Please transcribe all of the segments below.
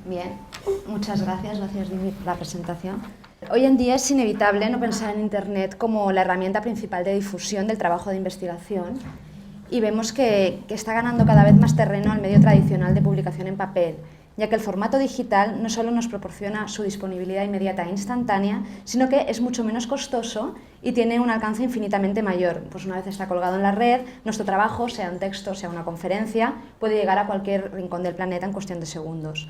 Bien, muchas gracias Dimi, por la presentación. Hoy en día es inevitable no pensar en Internet como la herramienta principal de difusión del trabajo de investigación y vemos que está ganando cada vez más terreno al medio tradicional de publicación en papel, ya que el formato digital no solo nos proporciona su disponibilidad inmediata e instantánea, sino que es mucho menos costoso y tiene un alcance infinitamente mayor. Pues una vez está colgado en la red, nuestro trabajo, sea un texto, sea una conferencia, puede llegar a cualquier rincón del planeta en cuestión de segundos.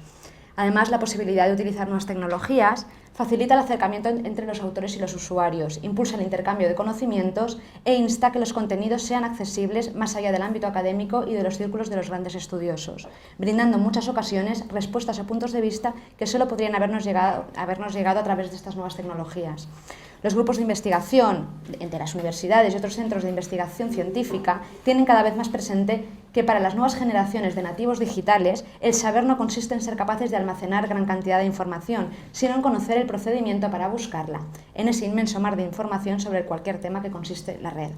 Además, la posibilidad de utilizar nuevas tecnologías facilita el acercamiento entre los autores y los usuarios, impulsa el intercambio de conocimientos e insta a que los contenidos sean accesibles más allá del ámbito académico y de los círculos de los grandes estudiosos, brindando en muchas ocasiones respuestas a puntos de vista que solo podrían habernos llegado a través de estas nuevas tecnologías. Los grupos de investigación entre las universidades y otros centros de investigación científica tienen cada vez más presente que para las nuevas generaciones de nativos digitales el saber no consiste en ser capaces de almacenar gran cantidad de información, sino en conocer el procedimiento para buscarla, en ese inmenso mar de información sobre cualquier tema que consiste la red.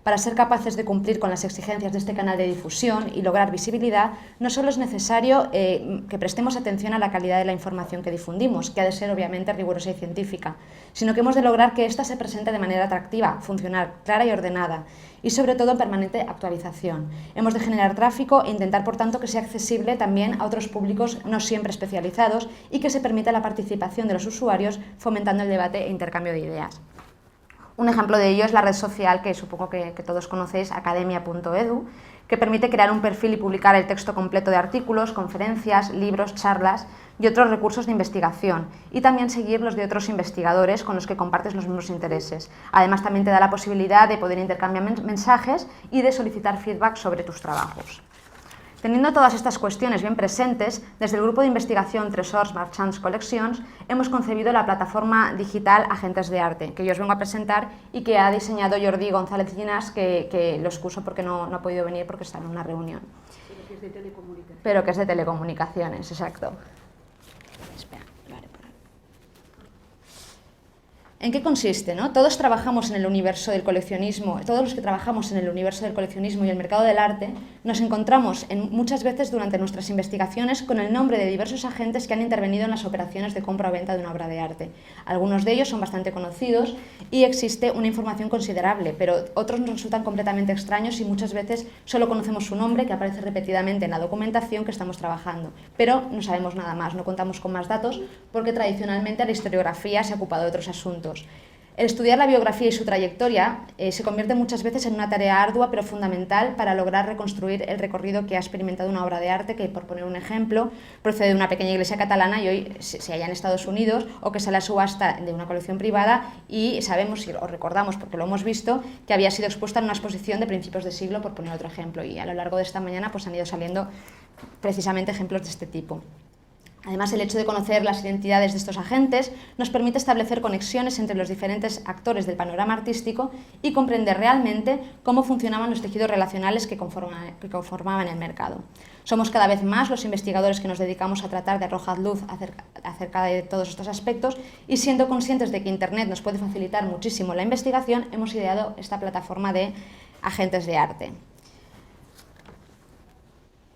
Para ser capaces de cumplir con las exigencias de este canal de difusión y lograr visibilidad, no solo es necesario que prestemos atención a la calidad de la información que difundimos, que ha de ser obviamente rigurosa y científica, sino que hemos de lograr que ésta se presente de manera atractiva, funcional, clara y ordenada, y sobre todo en permanente actualización. Hemos de generar tráfico e intentar, por tanto, que sea accesible también a otros públicos no siempre especializados y que se permita la participación de los usuarios, fomentando el debate e intercambio de ideas. Un ejemplo de ello es la red social que supongo que todos conocéis, academia.edu, que permite crear un perfil y publicar el texto completo de artículos, conferencias, libros, charlas y otros recursos de investigación, y también seguir los de otros investigadores con los que compartes los mismos intereses. Además, también te da la posibilidad de poder intercambiar mensajes y de solicitar feedback sobre tus trabajos. Teniendo todas estas cuestiones bien presentes, desde el grupo de investigación Tresors Marchands Collections hemos concebido la plataforma digital Agentes de Arte, que yo os vengo a presentar y que ha diseñado Jordi González Llinas, que lo excuso porque no ha podido venir porque está en una reunión. Pero que es de telecomunicaciones. Pero que es de telecomunicaciones, exacto. Espera, vale, por ahí. ¿En qué consiste, no? Todos trabajamos en el universo del coleccionismo, todos los que trabajamos en el universo del coleccionismo y el mercado del arte, nos encontramos muchas veces durante nuestras investigaciones con el nombre de diversos agentes que han intervenido en las operaciones de compra o venta de una obra de arte. Algunos de ellos son bastante conocidos y existe una información considerable, pero otros nos resultan completamente extraños y muchas veces solo conocemos su nombre, que aparece repetidamente en la documentación que estamos trabajando, pero no sabemos nada más, no contamos con más datos porque tradicionalmente la historiografía se ha ocupado de otros asuntos. El estudiar la biografía y su trayectoria se convierte muchas veces en una tarea ardua pero fundamental para lograr reconstruir el recorrido que ha experimentado una obra de arte que, por poner un ejemplo, procede de una pequeña iglesia catalana y hoy se halla en Estados Unidos, o que sale a subasta de una colección privada y sabemos o recordamos, porque lo hemos visto, que había sido expuesta en una exposición de principios de siglo, por poner otro ejemplo, y a lo largo de esta mañana pues han ido saliendo precisamente ejemplos de este tipo. Además, el hecho de conocer las identidades de estos agentes nos permite establecer conexiones entre los diferentes actores del panorama artístico y comprender realmente cómo funcionaban los tejidos relacionales que conformaban el mercado. Somos cada vez más los investigadores que nos dedicamos a tratar de arrojar luz acerca de todos estos aspectos, y siendo conscientes de que Internet nos puede facilitar muchísimo la investigación, hemos ideado esta plataforma de Agentes de Arte.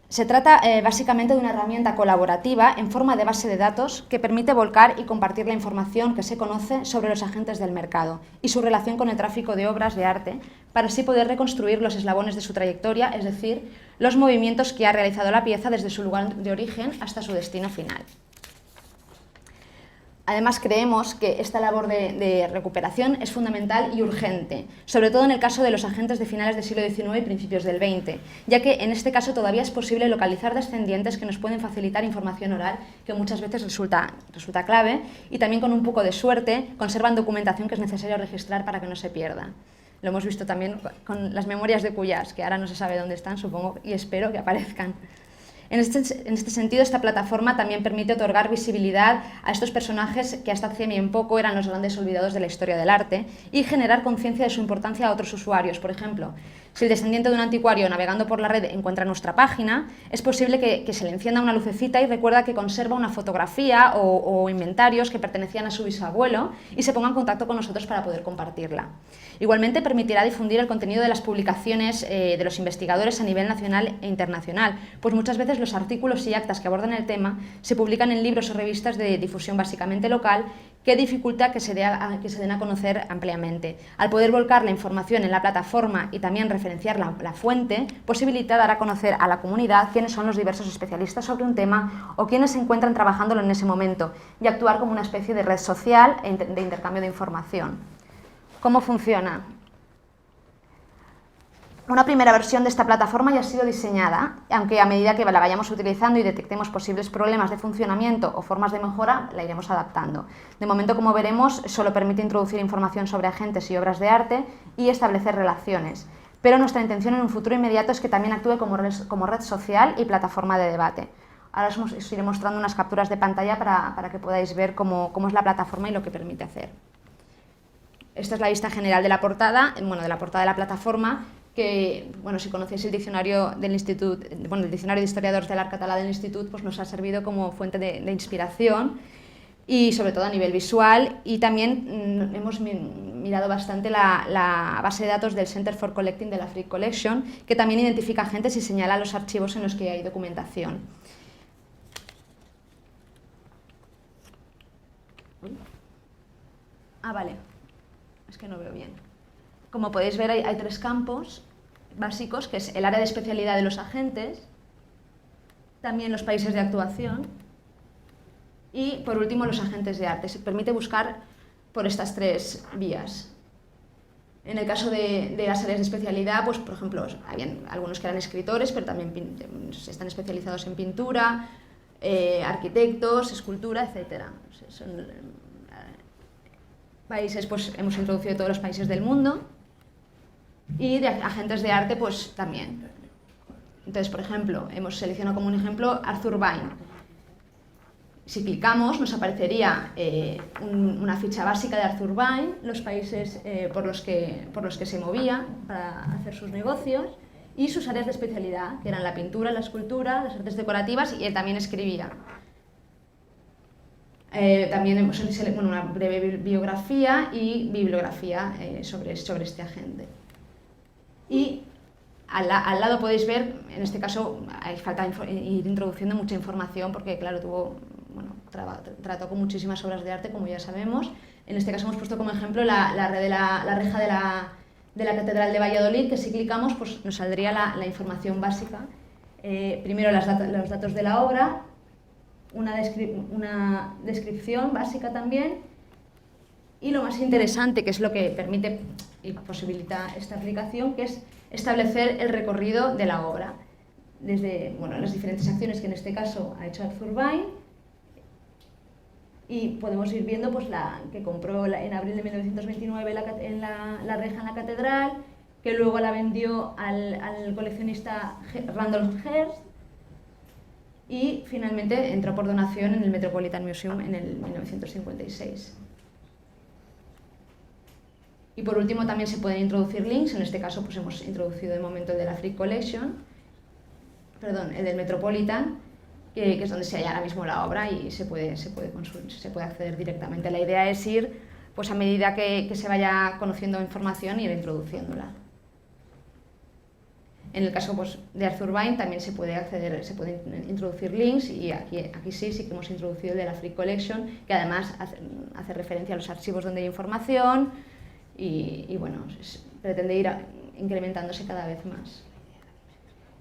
Se trata básicamente de una herramienta colaborativa en forma de base de datos que permite volcar y compartir la información que se conoce sobre los agentes del mercado y su relación con el tráfico de obras de arte, para así poder reconstruir los eslabones de su trayectoria, es decir, los movimientos que ha realizado la pieza desde su lugar de origen hasta su destino final. Además, creemos que esta labor de recuperación es fundamental y urgente, sobre todo en el caso de los agentes de finales del siglo XIX y principios del XX, ya que en este caso todavía es posible localizar descendientes que nos pueden facilitar información oral que muchas veces resulta clave, y también, con un poco de suerte, conservan documentación que es necesario registrar para que no se pierda. Lo hemos visto también con las memorias de Cuyàs, que ahora no se sabe dónde están, supongo, y espero que aparezcan. En este sentido, esta plataforma también permite otorgar visibilidad a estos personajes que hasta hace bien poco eran los grandes olvidados de la historia del arte, y generar conciencia de su importancia a otros usuarios. Por ejemplo, Si el descendiente de un anticuario navegando por la red encuentra nuestra página, es posible que se le encienda una lucecita y recuerda que conserva una fotografía o inventarios que pertenecían a su bisabuelo y se ponga en contacto con nosotros para poder compartirla. Igualmente permitirá difundir el contenido de las publicaciones de los investigadores a nivel nacional e internacional, pues muchas veces los artículos y actas que abordan el tema se publican en libros o revistas de difusión básicamente local, que dificulta que se den a conocer ampliamente. Al poder volcar la información en la plataforma y también referenciar la fuente, posibilita dar a conocer a la comunidad quiénes son los diversos especialistas sobre un tema o quiénes se encuentran trabajándolo en ese momento y actuar como una especie de red social de intercambio de información. ¿Cómo funciona? Una primera versión de esta plataforma ya ha sido diseñada, aunque a medida que la vayamos utilizando y detectemos posibles problemas de funcionamiento o formas de mejora, la iremos adaptando. De momento, como veremos, solo permite introducir información sobre agentes y obras de arte y establecer relaciones. Pero nuestra intención en un futuro inmediato es que también actúe como red social y plataforma de debate. Ahora os iré mostrando unas capturas de pantalla para que podáis ver cómo es la plataforma y lo que permite hacer. Esta es la vista general de la portada, de la plataforma, que, si conocéis el diccionario del Institut, el diccionario de historiadores del art català del Institut, pues nos ha servido como fuente de inspiración y sobre todo a nivel visual, y también hemos mirado bastante la base de datos del Center for Collecting de la Frick Collection, que también identifica agentes y señala los archivos en los que hay documentación. Vale, es que no veo bien. Como podéis ver, hay tres campos básicos, que es el área de especialidad de los agentes, también los países de actuación y, por último, los agentes de arte. Se permite buscar por estas tres vías. En el caso de las áreas de especialidad, pues, por ejemplo, habían algunos que eran escritores, pero también están especializados en pintura, arquitectos, escultura, etc. Son países, pues hemos introducido todos los países del mundo. Y de agentes de arte, pues también. Entonces, por ejemplo, hemos seleccionado como un ejemplo Arthur Vine. Si clicamos, nos aparecería una ficha básica de Arthur Vine, los países por los que se movía para hacer sus negocios y sus áreas de especialidad, que eran la pintura, la escultura, las artes decorativas, y él también escribía. También hemos seleccionado una breve biografía y bibliografía sobre este agente. Y al lado podéis ver, en este caso hay falta ir introduciendo mucha información porque, claro, trató con muchísimas obras de arte, como ya sabemos. En este caso hemos puesto como ejemplo la reja de la Catedral de Valladolid, que si clicamos pues nos saldría la información básica. Primero los datos de la obra, una descripción básica también, y lo más interesante, que es lo que permite y posibilita esta aplicación, que es establecer el recorrido de la obra, desde las diferentes acciones que en este caso ha hecho Arthur Vine, y podemos ir viendo pues, que compró en abril de 1929 la reja en la catedral, que luego la vendió al coleccionista Randolph Hearst, y finalmente entró por donación en el Metropolitan Museum en el 1956. Y por último también se pueden introducir links, en este caso pues hemos introducido de momento el de la Frick Collection, el del Metropolitan, que es donde se halla ahora mismo la obra y se puede acceder directamente. La idea es ir, pues a medida que se vaya conociendo información, ir introduciéndola. En el caso pues, de Arthur Vine también se pueden introducir links, y aquí sí que hemos introducido el de la Frick Collection, que además hace referencia a los archivos donde hay información, y pretende ir incrementándose cada vez más.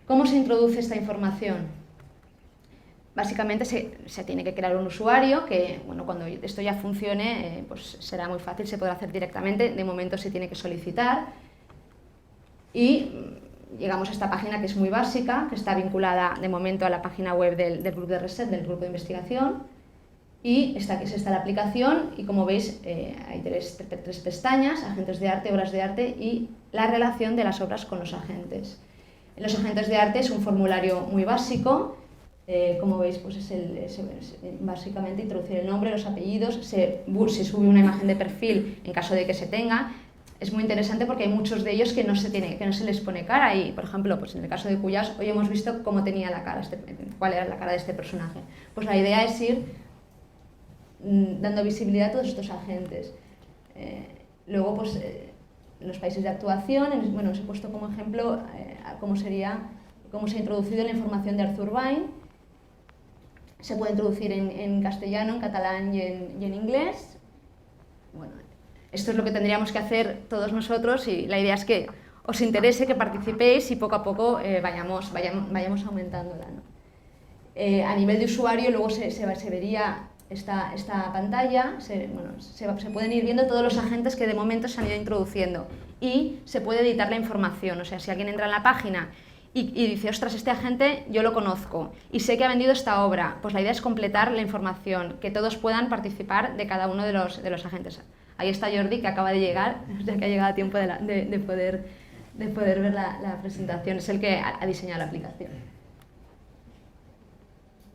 ¿Cómo se introduce esta información? Básicamente se tiene que crear un usuario que, cuando esto ya funcione, pues será muy fácil, se podrá hacer directamente. De momento se tiene que solicitar y llegamos a esta página, que es muy básica, que está vinculada de momento a la página web del grupo de reset, del grupo de investigación. Y está la aplicación, y como veis hay tres pestañas: agentes de arte, obras de arte y la relación de las obras con los agentes. En los agentes de arte es un formulario muy básico, como veis pues es básicamente introducir el nombre, los apellidos, se sube una imagen de perfil en caso de que se tenga. es muy interesante porque hay muchos de ellos que no se les pone cara y, por ejemplo, pues en el caso de Cuyàs, hoy hemos visto cómo tenía la cara, cuál era la cara de este personaje. Pues la idea es ir dando visibilidad a todos estos agentes. Luego, pues, en los países de actuación, bueno, os he puesto como ejemplo cómo se ha introducido la información de Arthur Vine. Se puede introducir en castellano, en catalán y en inglés. Bueno, esto es lo que tendríamos que hacer todos nosotros y la idea es que os interese, que participéis y poco a poco vayamos aumentándola, ¿no? A nivel de usuario luego se vería esta pantalla, se pueden ir viendo todos los agentes que de momento se han ido introduciendo y se puede editar la información, o sea, si alguien entra en la página y dice, ostras, este agente yo lo conozco y sé que ha vendido esta obra, pues la idea es completar la información, que todos puedan participar de cada uno de los agentes. Ahí está Jordi, que acaba de llegar, o sea que ha llegado a tiempo de poder ver la presentación, es el que ha diseñado la aplicación.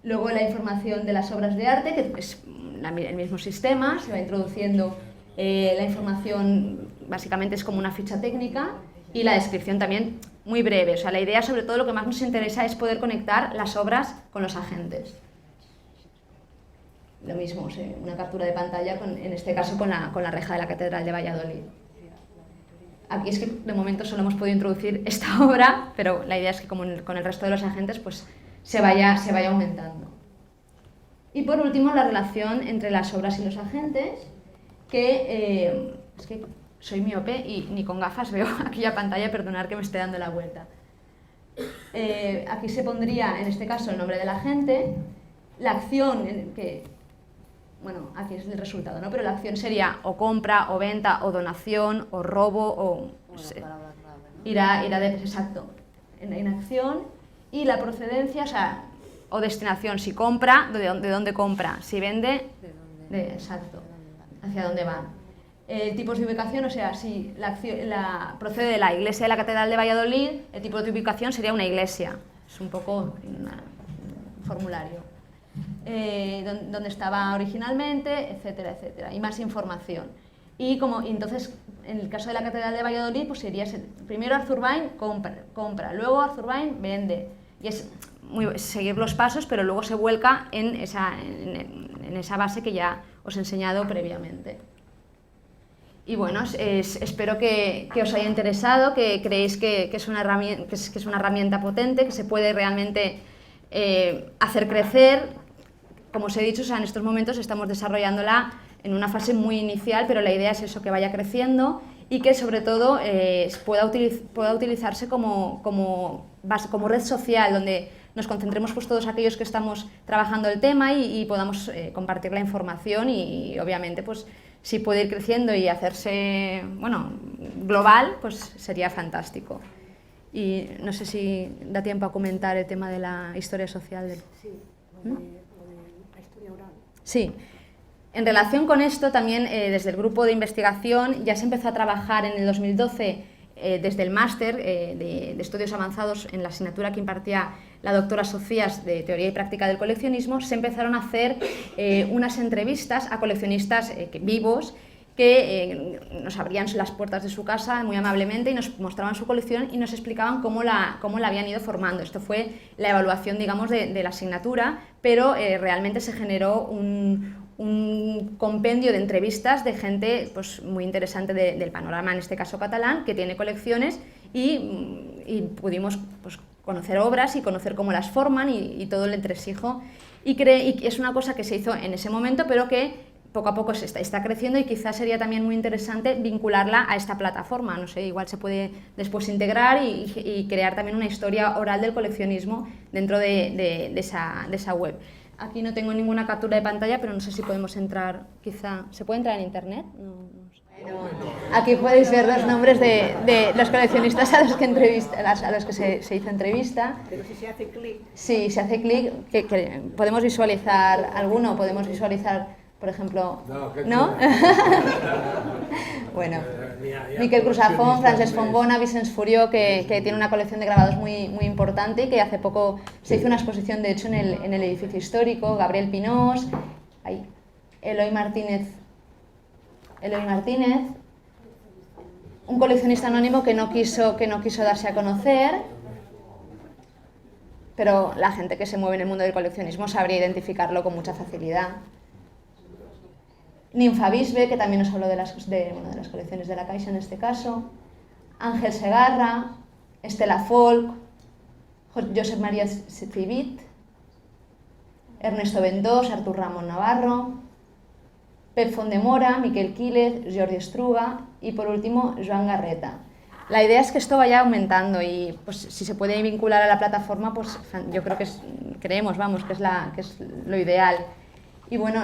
Luego la información de las obras de arte, que es el mismo sistema, se va introduciendo la información, básicamente es como una ficha técnica, y la descripción también muy breve. O sea, la idea, sobre todo, lo que más nos interesa es poder conectar las obras con los agentes. Lo mismo, o sea, una captura de pantalla, en este caso con la reja de la Catedral de Valladolid. Aquí es que de momento solo hemos podido introducir esta obra, pero la idea es que como con el resto de los agentes pues se vaya aumentando. Y por último, la relación entre las obras y los agentes, que es que soy miope y ni con gafas veo aquella pantalla, perdonad que me esté dando la vuelta. Aquí se pondría, en este caso, el nombre del agente, la acción, bueno, aquí es el resultado, ¿no? Pero la acción sería o compra, o venta, o donación, o robo, o... irá exacto, en acción, y la procedencia, o sea, o destinación, si compra, ¿de dónde compra? Si vende, exacto, hacia dónde va. Tipos de ubicación, o sea, si procede de la iglesia de la Catedral de Valladolid, el tipo de ubicación sería una iglesia. Es un poco un formulario. Dónde estaba originalmente, etcétera, etcétera. Y más información. Y entonces, en el caso de la Catedral de Valladolid, pues sería primero Arthur Vine compra, luego Arthur Vine vende. Y es seguir los pasos, pero luego se vuelca en esa base que ya os he enseñado previamente. Y bueno, espero que os haya interesado, que creéis que es una herramienta potente, que se puede realmente hacer crecer. Como os he dicho, o sea, en estos momentos estamos desarrollándola en una fase muy inicial, pero la idea es eso, que vaya creciendo y que sobre todo pueda utilizarse como red social, donde nos concentremos pues todos aquellos que estamos trabajando el tema y podamos compartir la información y obviamente pues si puede ir creciendo y hacerse, bueno, global, pues sería fantástico. Y no sé si da tiempo a comentar el tema de la historia social. Sí, la historia oral. Sí. En relación con esto, también desde el grupo de investigación ya se empezó a trabajar en el 2012 desde el máster de estudios avanzados en la asignatura que impartía la doctora Sofías de Teoría y Práctica del Coleccionismo. Se empezaron a hacer unas entrevistas a coleccionistas vivos que nos abrían las puertas de su casa muy amablemente y nos mostraban su colección y nos explicaban cómo la habían ido formando. Esto fue la evaluación, digamos, de la asignatura, pero realmente se generó un compendio de entrevistas de gente pues, muy interesante del panorama, en este caso catalán, que tiene colecciones y pudimos pues, conocer obras y conocer cómo las forman y todo el entresijo. Y es una cosa que se hizo en ese momento, pero que poco a poco está creciendo y quizás sería también muy interesante vincularla a esta plataforma. No sé, igual se puede después integrar y crear también una historia oral del coleccionismo dentro de esa web. Aquí no tengo ninguna captura de pantalla, pero no sé si podemos entrar, quizá... ¿Se puede entrar en internet? No sé. Aquí podéis ver los nombres de los coleccionistas a los que se hizo entrevista. Pero si se hace clic... Sí, se hace clic, que podemos visualizar alguno, podemos visualizar, por ejemplo... ¿No? Bueno, Miquel Crusafont, Francesc Fontbona, Vicenç Furió, que tiene una colección de grabados muy importante y que hace poco se hizo una exposición, de hecho, en el edificio histórico. Gabriel Pinós, Eloy Martínez, un coleccionista anónimo que no quiso darse a conocer, pero la gente que se mueve en el mundo del coleccionismo sabría identificarlo con mucha facilidad. Ninfa Bisbe, que también nos habló de las colecciones de la Caixa en este caso, Ángel Segarra, Estela Folk, Josep María Civit, Ernesto Vendós, Artur Ramón Navarro, Pep Fondemora, Miquel Quílez, Jordi Estruga y por último Joan Garreta. La idea es que esto vaya aumentando y pues, si se puede vincular a la plataforma, pues yo creo que creemos, vamos, que es lo ideal. Y bueno,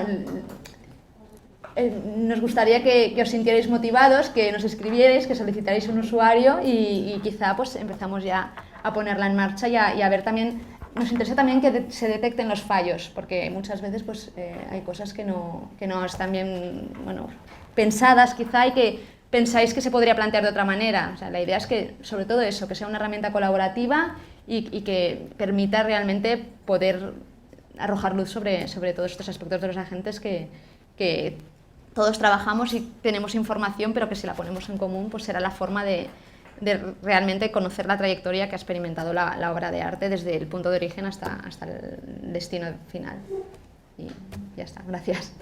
nos gustaría que os sintierais motivados, que nos escribierais, que solicitarais un usuario y quizá pues empezamos ya a ponerla en marcha y a ver también. Nos interesa también que se detecten los fallos, porque muchas veces pues, hay cosas que no están bien pensadas quizá y que pensáis que se podría plantear de otra manera. O sea, la idea es que, sobre todo eso, que sea una herramienta colaborativa y que permita realmente poder arrojar luz sobre todos estos aspectos de los agentes que todos trabajamos y tenemos información, pero que si la ponemos en común pues será la forma de realmente conocer la trayectoria que ha experimentado la obra de arte desde el punto de origen hasta el destino final. Y ya está, gracias.